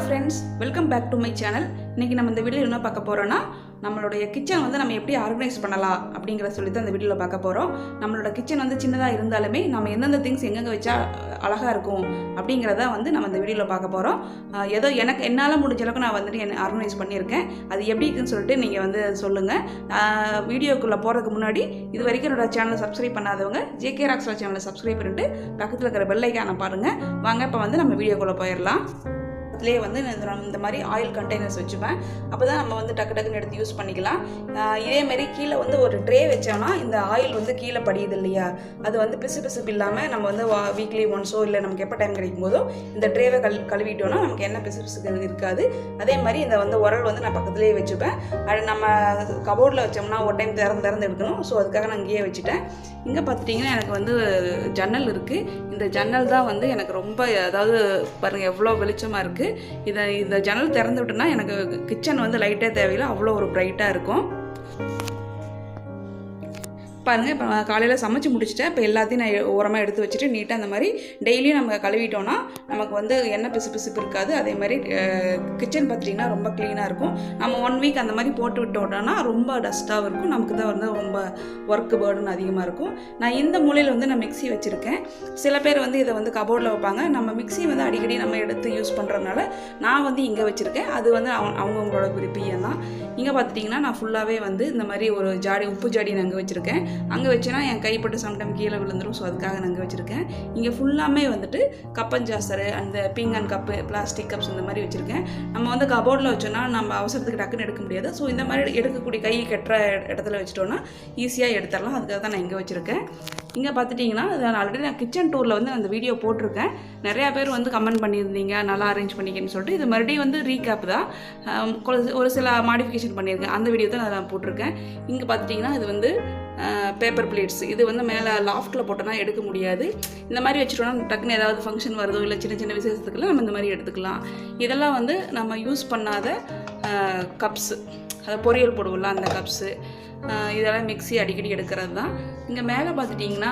Friends, welcome back to my channel. இன்றைக்கி நம்ம இந்த வீடியோவில் என்ன பார்க்க போகிறோன்னா, நம்மளுடைய கிச்சன் வந்து நம்ம எப்படி ஆர்கனைஸ் பண்ணலாம் அப்படிங்கிற சொல்லி தான் இந்த வீடியோவில் பார்க்க போகிறோம். நம்மளோட கிச்சன் வந்து சின்னதாக இருந்தாலுமே நம்ம எந்தெந்த திங்ஸ் எங்கெங்கே வச்சா அழகாக இருக்கும் அப்படிங்கிறத வந்து நம்ம இந்த வீடியோவில் பார்க்க போகிறோம். ஏதோ என்னால் முடிஞ்ச அளவுக்கு நான் வந்துட்டு ஆர்கனைஸ் பண்ணியிருக்கேன். அது எப்படி இருக்குன்னு சொல்லிட்டு நீங்கள் வந்து சொல்லுங்கள். வீடியோக்குள்ளே போகிறதுக்கு முன்னாடி இது வரைக்கும் என்னோட சேனலை சப்ஸ்கிரைப் பண்ணாதவங்க ஜேகே ராக்ஸ்லா சேனலை சப்ஸ்கிரைப் பண்ணிட்டு பக்கத்தில் இருக்கிற பெல் ஐக்கானை பாருங்கள். வாங்க இப்போ வந்து நம்ம வீடியோக்குள்ளே போயிடலாம். அதுலேயே வந்து இந்த மாதிரி ஆயில் கண்டெய்னர்ஸ் வச்சுப்பேன். அப்போ தான் நம்ம வந்து டக்கு டக்குன்னு எடுத்து யூஸ் பண்ணிக்கலாம். இதேமாரி கீழே வந்து ஒரு ட்ரே வச்சோம்னா இந்த ஆயில் வந்து கீழே படியுது இல்லையா, அது வந்து பிசுபிசுப்பு இல்லாமல் நம்ம வந்து வீக்லி ஒன்ஸோ இல்லை நமக்கு எப்போ டைம் கிடைக்கும் போதோ இந்த ட்ரேவை கழுவிட்டோன்னா நமக்கு என்ன பிசுபிசுக்கு இருக்காது. அதே மாதிரி இந்த வந்து உரல் வந்து நான் பக்கத்துலேயே வச்சுப்பேன். அது நம்ம கபோர்டில் வச்சோம்னா ஒரு டைம் திறந்து எடுக்கணும். ஸோ அதுக்காக நான் இங்கேயே வச்சுட்டேன். இங்கே பார்த்துட்டிங்கன்னா எனக்கு வந்து ஜன்னல் இருக்குது. இந்த ஜன்னல் தான் வந்து எனக்கு ரொம்ப, அதாவது பாருங்கள் எவ்வளோ வெளிச்சமாக இருக்குது. இந்த ஜன்னல் திறந்து விட்டோன்னா எனக்கு கிச்சன் வந்து லைட்டே தேவையில்லை, அவ்வளோ ஒரு பிரைட்டாக இருக்கும். பாருங்கள், இப்போ நான் காலையில் சமைச்சு முடிச்சுட்டேன். இப்போ எல்லாத்தையும் நான் ஓரமாக எடுத்து வச்சுட்டு நீட்டாக அந்த மாதிரி டெய்லியும் நம்ம கழுவிட்டோன்னா நமக்கு வந்து எண்ணெய் பிசுப்பு இருக்காது. அதே மாதிரி கிச்சன் பார்த்திங்கன்னா ரொம்ப க்ளீனாக இருக்கும். நம்ம 1 வீக் அந்த மாதிரி போட்டு விட்டோம்னா ரொம்ப டஸ்ட்டாகவும் இருக்கும். நமக்கு தான் வந்து ரொம்ப ஒர்க் பேர்டன் அதிகமாக இருக்கும். நான் இந்த மூலையில் வந்து நான் மிக்ஸி வச்சுருக்கேன். சில பேர் வந்து இதை வந்து கபோர்டில் வைப்பாங்க. நம்ம மிக்ஸி வந்து அடிக்கடி நம்ம எடுத்து யூஸ் பண்ணுறதுனால நான் வந்து இங்கே வச்சுருக்கேன். அது வந்து அவங்கவுங்களோட விருப்பம் தான். இங்கே பார்த்துட்டிங்கன்னா நான் ஃபுல்லாகவே வந்து இந்த மாதிரி ஒரு ஜாடி, உப்பு ஜாடி நான் அங்கே வச்சுருக்கேன். அங்கே வச்சுன்னா என் கைப்பட்டு சம்டைம் கீழே விழுந்துடும். ஸோ அதுக்காக நான் அங்கே வச்சுருக்கேன். இங்கே ஃபுல்லாமே வந்துட்டு கப்பஞ்சாசரு, அந்த பீங்கான் கப்பு, பிளாஸ்டிக் கப்ஸ் இந்த மாதிரி வச்சுருக்கேன். நம்ம வந்து கபோர்டில் வச்சோன்னா நம்ம அவசரத்துக்கு டக்குன்னு எடுக்க முடியாது. ஸோ இந்த மாதிரி எடுக்கக்கூடிய கை கட்டுற இடத்துல வச்சுட்டோன்னா ஈஸியாக எடுத்துடலாம். அதுக்காக தான் நான் இங்கே வச்சுருக்கேன். இங்கே பார்த்துட்டிங்கன்னா ஆல்ரெடி நான் கிச்சன் டூரில் வந்து அந்த வீடியோ போட்டிருக்கேன். நிறையா பேர் வந்து கமெண்ட் பண்ணியிருந்தீங்க நல்லா அரேஞ்ச் பண்ணிக்கன்னு சொல்லிட்டு. இது மறுபடியும் வந்து ரீகேப் தான், ஒரு சில மாடிஃபிகேஷன் பண்ணியிருக்கேன். அந்த வீடியோ தான் நான் போட்டிருக்கேன். இங்கே பார்த்துட்டிங்கன்னா இது வந்து பேப்பர் பிளேட்ஸ். இது வந்து மேலே லாஃப்ட்டில் போட்டோன்னா எடுக்க முடியாது. இந்த மாதிரி வச்சுட்டோன்னா டக்குன்னு ஏதாவது ஃபங்க்ஷன் வருதோ இல்லை சின்ன சின்ன விசேஷத்துக்குலாம் நம்ம இந்த மாதிரி எடுத்துக்கலாம். இதெல்லாம் வந்து நம்ம யூஸ் பண்ணாத கப்ஸு, அதை பொரியல் போடுவோம்ல அந்த கப்ஸு, இதெல்லாம் மிக்ஸி அடிக்கடி எடுக்கிறது தான். இங்கே மேலே பார்த்துட்டிங்கன்னா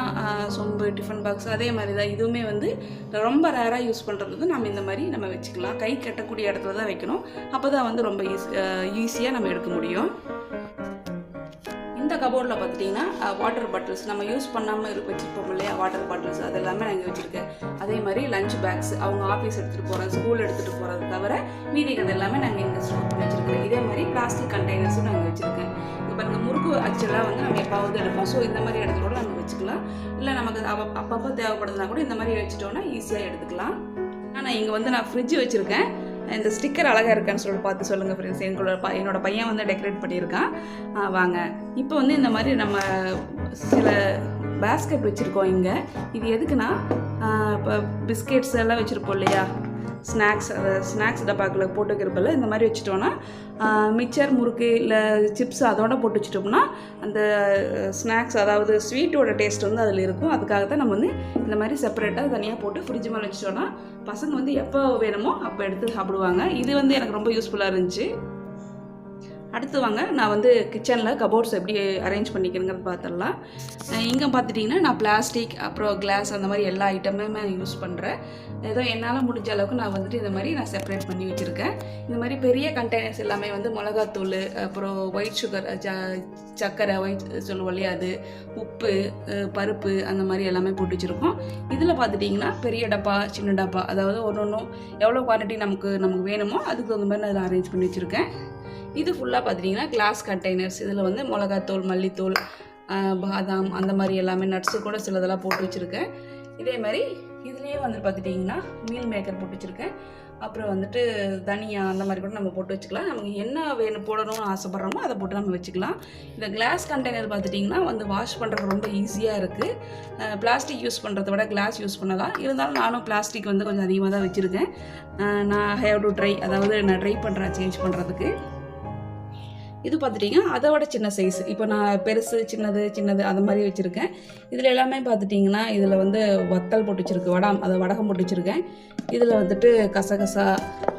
சொம்பு, டிஃபன் பாக்ஸ், அதே மாதிரி தான். இதுவுமே வந்து ரொம்ப ரேராக யூஸ் பண்ணுறது நம்ம இந்த மாதிரி நம்ம வச்சுக்கலாம். கை கட்டக்கூடிய இடத்துல தான் வைக்கணும். அப்போ தான் வந்து ரொம்ப ஈஸியாக நம்ம எடுக்க முடியும். இந்த கபோர்டில் பார்த்துட்டிங்கன்னா வாட்டர் பாட்டில்ஸ் நம்ம யூஸ் பண்ணாமல் வச்சுருப்போம் இல்லையா, வாட்டர் பாட்டில்ஸ் அது எல்லாமே நான் இங்கே வச்சுருக்கேன். அதே மாதிரி லஞ்ச் பேக்ஸ், அவங்க ஆஃபீஸ் எடுத்துகிட்டு போகிறது, ஸ்கூல் எடுத்துகிட்டு போகிறது தவிர மீதிக்கிறது எல்லாமே நாங்கள் இங்கே ஸ்டோர் பண்ணி வச்சுருக்கேன். இதே மாதிரி பிளாஸ்டிக் கண்டெய்னர்ஸும் நாங்கள் வச்சுருக்கேன். இப்போ பாருங்கள், முறுக்கு அச்செல்லாம் வந்து நம்ம எப்பாவது எடுப்போம். ஸோ இந்த மாதிரி இடத்துல கூட நம்ம வச்சுக்கலாம். இல்லை நமக்கு அப்பப்போ தேவைப்படுதுனா கூட இந்த மாதிரி வச்சுட்டோன்னா ஈஸியாக எடுத்துக்கலாம். ஆனால் இங்கே வந்து நான் ஃப்ரிட்ஜ் வச்சுருக்கேன். இந்த ஸ்டிக்கர் அழகாக இருக்கான்னு சொல்லிட்டு பார்த்து சொல்லுங்கள் ஃப்ரெண்ட்ஸ். என்னோட பையன் வந்து டெக்கரேட் பண்ணியிருக்கான். வாங்க இப்போ வந்து இந்த மாதிரி நம்ம சில பேஸ்கெட் வச்சுருக்கோம் இங்கே. இது எதுக்குன்னா, இப்போ பிஸ்கெட்ஸ் எல்லாம் வச்சுருப்போம் இல்லையா, ஸ்நாக்ஸ் டப்பாக்கில் போட்டு வைக்கிறப்பல இந்த மாதிரி வச்சுட்டோன்னா மிக்சர், முறுக்கு இல்லை சிப்ஸ் அதோட போட்டு வச்சுட்டோம்னா அந்த ஸ்நாக்ஸ், அதாவது ஸ்வீட்டோட டேஸ்ட் வந்து அதில் இருக்கும். அதுக்காக தான் நம்ம வந்து இந்த மாதிரி செப்பரேட்டாக தனியாக போட்டு ஃப்ரிட்ஜ் மேலே வச்சுட்டோன்னா பசங்க வந்து எப்போ வேணுமோ அப்போ எடுத்து சாப்பிடுவாங்க. இது வந்து எனக்கு ரொம்ப யூஸ்ஃபுல்லாக இருந்துச்சு. அடுத்து வாங்க, நான் வந்து கிச்சனில் கபோர்ட்ஸ் எப்படி அரேஞ்ச் பண்ணிக்கிறேங்கிறது பார்த்துடலாம். இங்கே பார்த்துட்டிங்கன்னா நான் பிளாஸ்டிக், அப்புறம் கிளாஸ், அந்த மாதிரி எல்லா ஐட்டமுமே நான் யூஸ் பண்ணுறேன். ஏதோ என்னால் முடிஞ்ச அளவுக்கு நான் வந்துட்டு இந்த மாதிரி நான் செப்பரேட் பண்ணி வச்சுருக்கேன். இந்த மாதிரி பெரிய கண்டெய்னர்ஸ் எல்லாமே வந்து மிளகாத்தூள், அப்புறம் ஒயிட் சுகர், சர்க்கரை, ஒயிட் சொல்லுவோம் இல்லையா, அது, உப்பு, பருப்பு, அந்த மாதிரி எல்லாமே போட்டு வச்சுருக்கோம். இதில் பார்த்துட்டிங்கன்னா பெரிய டப்பா, சின்ன டப்பா, அதாவது ஒன்றும் எவ்வளோ குவான்டிட்டி நமக்கு வேணுமோ அதுக்கு தகுந்த மாதிரி நான் அதில் அரேஞ்ச் பண்ணி வச்சுருக்கேன். இது ஃபுல்லாக பார்த்துட்டிங்கன்னா கிளாஸ் கண்டெய்னர்ஸ். இதில் வந்து மிளகாத்தூள், மல்லித்தூள், பாதாம், அந்த மாதிரி எல்லாமே நட்ஸு கூட சிலதெல்லாம் போட்டு வச்சுருக்கேன். இதே மாதிரி இதுலேயே வந்து பார்த்துட்டிங்கன்னா மீல் மேக்கர் போட்டு வச்சுருக்கேன். அப்புறம் வந்துட்டு தனியா, அந்த மாதிரி கூட நம்ம போட்டு வச்சுக்கலாம். நமக்கு என்ன போடணும்னு ஆசைப்பட்றோமோ அதை போட்டு நம்ம வச்சுக்கலாம். இந்த கிளாஸ் கண்டெய்னர் பார்த்துட்டிங்கன்னா வந்து வாஷ் பண்ணுறதுக்கு ரொம்ப ஈஸியாக இருக்குது. பிளாஸ்டிக் யூஸ் பண்ணுறத விட கிளாஸ் யூஸ் பண்ணலாம். இருந்தாலும் நானும் பிளாஸ்டிக் வந்து கொஞ்சம் அதிகமாக தான் வச்சுருக்கேன். நான் ஹேவ் டு ட்ரை, அதாவது நான் ட்ரை பண்ணுறேன் சேஞ்ச் பண்ணுறதுக்கு. இது பார்த்துட்டிங்கன்னா அதை விட சின்ன சைஸ். இப்போ நான் பெருசு, சின்னது அந்த மாதிரி வச்சுருக்கேன். இதில் எல்லாமே பார்த்துட்டிங்கன்னா இதில் வந்து வத்தல் போட்டு வச்சுருக்கு, வடகம் போட்டு வச்சுருக்கேன். இதில் வந்துட்டு கசகசா,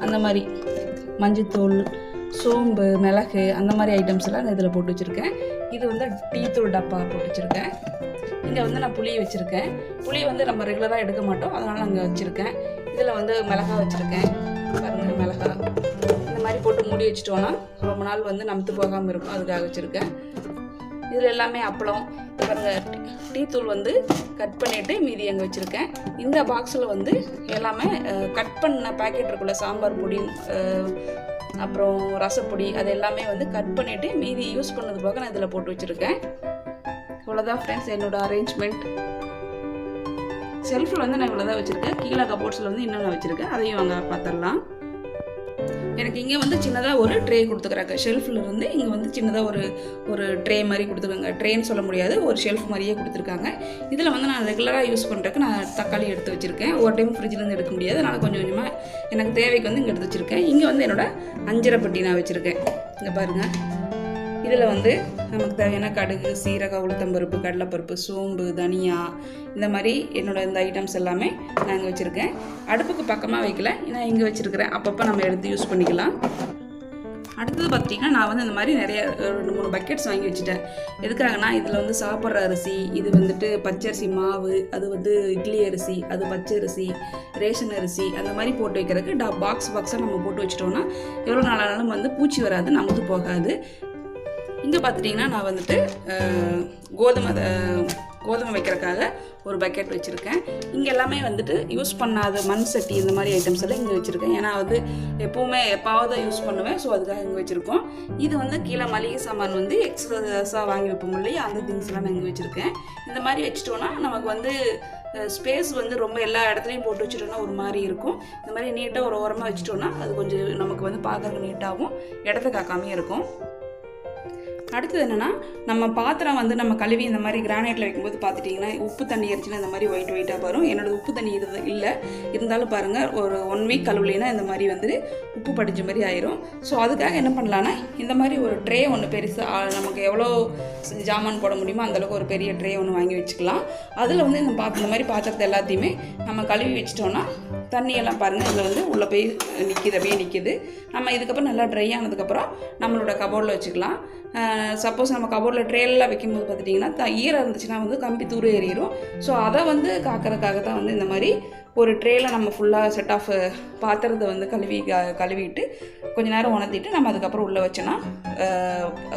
அந்த மாதிரி மஞ்சத்தூள், சோம்பு, மிளகு, அந்த மாதிரி ஐட்டம்ஸ் எல்லாம் நான் இதில் போட்டு வச்சுருக்கேன். இது வந்து டீ தூள் டப்பா போட்டு வச்சுருக்கேன். இங்கே வந்து நான் புளி வச்சுருக்கேன். புளி வந்து நம்ம ரெகுலராக எடுக்க மாட்டோம், அதனால் நான் அங்கே வச்சுருக்கேன். இதில் வந்து மிளகா வச்சுருக்கேன். பாருங்கள், மிளகா, மூடி வச்சிட்டோன்னா ரொம்ப நாள் வந்து நமுத்து போகாமல் இருக்கும், அதுக்காக வச்சுருக்கேன். இதில் எல்லாமே அப்பளம், பாருங்க டீ தூள் வந்து கட் பண்ணிவிட்டு மீதி அங்கே வச்சுருக்கேன். இந்த பாக்ஸில் வந்து எல்லாமே கட் பண்ண பேக்கெட் இருக்குல்ல, சாம்பார் பொடி அப்புறம் ரசப்பொடி, அது எல்லாமே வந்து கட் பண்ணிவிட்டு மீதி யூஸ் பண்ணது போக நான் இதில் போட்டு வச்சுருக்கேன். இவ்வளோதான் ஃப்ரெண்ட்ஸ் என்னோடய அரேஞ்ச்மெண்ட். ஷெல்ஃபில் வந்து நான் இவ்வளோ தான் வச்சுருக்கேன். கீழே கபோர்ட்ஸில் வந்து இன்னும் நான் வச்சுருக்கேன், அதையும் அங்கே பார்த்துடலாம். எனக்கு இங்கே வந்து சின்னதாக ஒரு ட்ரே கொடுத்துக்கிறாங்க. ஷெல்ஃபில் இருந்து இங்கே வந்து சின்னதாக ஒரு ட்ரே மாதிரி கொடுத்துருக்காங்க. ட்ரேன்னு சொல்ல முடியாது, ஒரு ஷெல்ஃப் மாதிரியே கொடுத்துருக்காங்க. இதில் வந்து நான் ரெகுலராக யூஸ் பண்ணுறதுக்கு நான் தக்காளி எடுத்து வச்சுருக்கேன். ஒரு டைம் ஃப்ரிட்ஜிலேருந்து எடுக்க முடியாது, அதனால் கொஞ்சம் கொஞ்சமாக எனக்கு தேவைக்கு வந்து இங்கே எடுத்து வச்சுருக்கேன். இங்கே வந்து என்னோடய அஞ்சரை பெட்டி நான் வச்சுருக்கேன். இங்கே பாருங்கள், இதில் வந்து நமக்கு தேவையான கடுகு, சீரகம், உளுத்தம்பருப்பு, கடலைப்பருப்பு, சோம்பு, தனியா, இந்த மாதிரி என்னோடய இந்த ஐட்டம்ஸ் எல்லாமே நான் இங்கே வச்சுருக்கேன். அடுப்புக்கு பக்கமாக வைக்கல, நான் இங்கே வச்சுருக்கிறேன். அப்பப்போ நம்ம எடுத்து யூஸ் பண்ணிக்கலாம். அடுத்தது பார்த்திங்கன்னா நான் வந்து இந்த மாதிரி நிறைய 2-3 பக்கெட்ஸ் வாங்கி வச்சுட்டேன். எதுக்காகனா இதில் வந்து சாப்பிட்ற அரிசி, இது வந்துட்டு பச்சரிசி மாவு, அது வந்து இட்லி அரிசி, அது பச்சரிசி, ரேஷன் அரிசி, அந்த மாதிரி போட்டு வைக்கிறதுக்கு பாக்ஸாக நம்ம போட்டு வச்சிட்டோன்னா எவ்வளோ நாளானாலும் வந்து பூச்சி வராது, நமுத்து போகாது. இங்கே பார்த்துட்டிங்கன்னா நான் வந்துட்டு கோதுமை வைக்கிறதுக்காக ஒரு பக்கெட் வச்சுருக்கேன். இங்கே எல்லாமே வந்துட்டு யூஸ் பண்ணாத மண் சட்டி, இந்த மாதிரி ஐட்டம்ஸ் எல்லாம் இங்கே வச்சுருக்கேன். ஏன்னா வந்து எப்போவுமே எப்பாவது யூஸ் பண்ணுவேன், ஸோ அதுக்காக இங்கே வச்சுருக்கோம். இது வந்து கீழே மளிகை சாமான் வந்து எக்ஸ்ட்ராஸாக வாங்கி வைப்போம் இல்லையா, அந்த திங்ஸ்லாம் நான் இங்கே வச்சுருக்கேன். இந்த மாதிரி வச்சுட்டோன்னா நமக்கு வந்து ஸ்பேஸ் வந்து ரொம்ப எல்லா இடத்துலையும் போட்டு வச்சுட்டோன்னா ஒரு மாதிரி இருக்கும். இந்த மாதிரி நீட்டாக ஒரு ஓரமாக வச்சுட்டோன்னா அது கொஞ்சம் நமக்கு வந்து பார்க்குறதுக்கு நீட்டாகவும் இடத்த காக்காமையும் இருக்கும். அடுத்தது என்னென்னா, நம்ம பாத்திரம் வந்து நம்ம கழுவி இந்த மாதிரி கிரானைட்டில் வைக்கும்போது பார்த்துட்டிங்கன்னா உப்பு தண்ணி இருந்துச்சுன்னா இந்த மாதிரி ஒயிட்டாக வரும். என்னோடய உப்பு தண்ணி இருந்தாலும் பாருங்கள், ஒரு 1 வீக் கழுவுலைன்னா இந்த மாதிரி வந்து உப்பு படிஞ்ச மாதிரி ஆயிரும். ஸோ அதுக்காக என்ன பண்ணலான்னா, இந்த மாதிரி ஒரு ட்ரே ஒன்று பெருசாக நமக்கு எவ்வளோ ஜாமான் போட முடியுமோ அந்தளவுக்கு ஒரு பெரிய ட்ரே ஒன்று வாங்கி வச்சுக்கலாம். அதில் வந்து இந்த மாதிரி பாத்திரத்தை எல்லாத்தையுமே நம்ம கழுவி வச்சிட்டோன்னா தண்ணியெல்லாம் பாருங்கள் இதில் வந்து உள்ளே போய் அப்படியே நிற்கிது. நம்ம இதுக்கப்புறம் நல்லா ட்ரை ஆனதுக்கப்புறம் நம்மளோட கபோர்டில் வச்சுக்கலாம். சப்போஸ் நம்ம கபோர்டில் ட்ரேலாம் வைக்கும்போது பார்த்துட்டிங்கன்னா ஈரம் இருந்துச்சுன்னா வந்து கம்பி தூர ஏறிடும். ஸோ அதை வந்து காக்கிறதுக்காக தான் வந்து இந்த மாதிரி ஒரு ட்ரேயில் நம்ம ஃபுல்லாக செட் ஆஃப் பாத்திரத்தை வந்து கழுவிட்டு கொஞ்சம் நேரம் உணர்த்திட்டு நம்ம அதுக்கப்புறம் உள்ளே வச்சோன்னா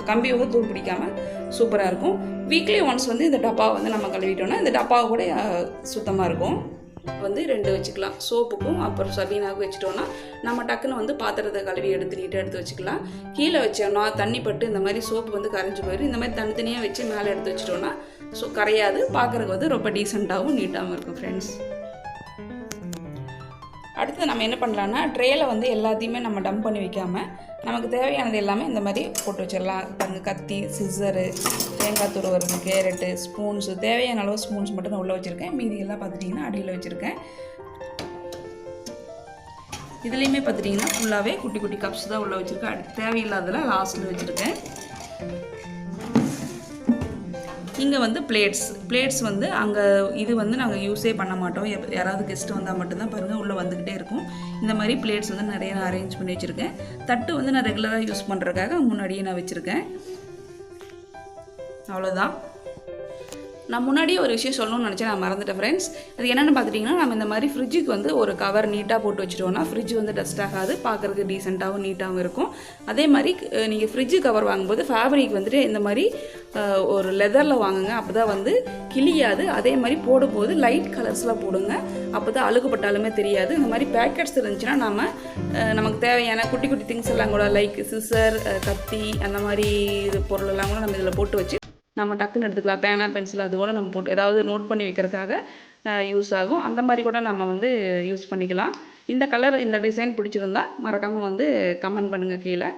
கம்பி வந்து தூள் பிடிக்காமல் சூப்பராக இருக்கும். வீக்லி ஒன்ஸ் வந்து இந்த டப்பாவை வந்து நம்ம கழுவிட்டோன்னா இந்த டப்பாவை கூட சுத்தமாக இருக்கும். வந்து 2 வச்சுக்கலாம். சோப்புக்கும் அப்புறம் சபீனாவுக்கும் வச்சுட்டோன்னா நம்ம டக்குன்னு வந்து பாத்திரத்தை கழுவி நீட்டாக எடுத்து வச்சுக்கலாம். கீழே வச்சோன்னா தண்ணி பட்டு இந்த மாதிரி சோப்பு வந்து கரைஞ்சி போயிடும். இந்த மாதிரி தனித்தனியாக வச்சு மேலே எடுத்து வச்சிட்டோன்னா கரையாது, பார்க்குறதுக்கு வந்து ரொம்ப டீசெண்டாகவும் நீட்டாகவும் இருக்கும் ஃப்ரெண்ட்ஸ். அடுத்து நம்ம என்ன பண்ணலான்னா, ட்ரேயில் வந்து எல்லாத்தையுமே நம்ம டம்ப் பண்ணி வைக்காமல் நமக்கு தேவையானது எல்லாமே இந்த மாதிரி போட்டு வச்சிடலாம். பாருங்கள், கத்தி, சிசரு, தேங்காய் துருவறது, கேரட்டு, ஸ்பூன்ஸு, தேவையான அளவு ஸ்பூன்ஸ் மட்டும் நான் உள்ளே வச்சுருக்கேன். மீதி எல்லாம் பார்த்துட்டிங்கன்னா அடியில் வச்சுருக்கேன். இதுலேயுமே பார்த்துட்டிங்கன்னா ஃபுல்லாகவே குட்டி குட்டி கப்ஸ் தான் உள்ளே வச்சுருக்கேன். அடுத்து தேவையில்லாததில் லாஸ்ட்டில் வச்சுருக்கேன். இங்கே வந்து பிளேட்ஸ் வந்து அங்கே இது வந்து நாங்கள் யூஸே பண்ண மாட்டோம். யாராவது கெஸ்ட்டு வந்தால் மட்டும்தான் பாருங்கள் உள்ளே வந்துக்கிட்டே இருக்கும். இந்த மாதிரி பிளேட்ஸ் வந்து நிறைய நான் அரேஞ்ச் பண்ணி வச்சுருக்கேன். தட்டு வந்து நான் ரெகுலராக யூஸ் பண்ணுறதுக்காக முன்னாடியே நான் வச்சுருக்கேன். அவ்வளோதான். நான் முன்னாடியே ஒரு விஷயம் சொல்லணும்னு நினச்சேன், நான் மறந்துட்டேன் ஃப்ரெண்ட்ஸ். அது என்னென்னு பார்த்துட்டிங்கன்னா, நம்ம இந்த மாதிரி ஃப்ரிட்ஜுக்கு வந்து ஒரு கவர் நீட்டாக போட்டு வச்சுட்டோன்னா ஃப்ரிட்ஜ் வந்து டஸ்ட் ஆகாது, பார்க்குறதுக்கு டீசெண்டாகவும் நீட்டாகவும் இருக்கும். அதே மாதிரி நீங்கள் ஃப்ரிட்ஜு கவர் வாங்கும்போது ஃபேப்ரிக் வந்துட்டு இந்த மாதிரி ஒரு லெதரில் வாங்குங்க, அப்போ தான் வந்து கிளியாது. அதே மாதிரி போடும்போது லைட் கலர்ஸில் போடுங்க, அப்போ தான் அழுகுப்பட்டாலுமே தெரியாது. இந்த மாதிரி பேக்கெட்ஸ் இருந்துச்சுன்னா நமக்கு தேவையான குட்டி குட்டி திங்ஸ் எல்லாம் கூட லைக் சிசர், கத்தி, அந்த மாதிரி பொருளெல்லாம் கூட நம்ம இதில் போட்டு வச்சு நம்ம டக்குன்னு எடுத்துக்கலாம். பேனா, பென்சில், அது கூட நம்ம போட்டு ஏதாவது நோட் பண்ணி வைக்கிறதுக்காக யூஸ் ஆகும். அந்த மாதிரி கூட நம்ம வந்து யூஸ் பண்ணிக்கலாம். இந்த கலர், இந்த டிசைன் பிடிச்சிருந்தா மறக்காமல் வந்து கமெண்ட் பண்ணுங்கள் கீழே.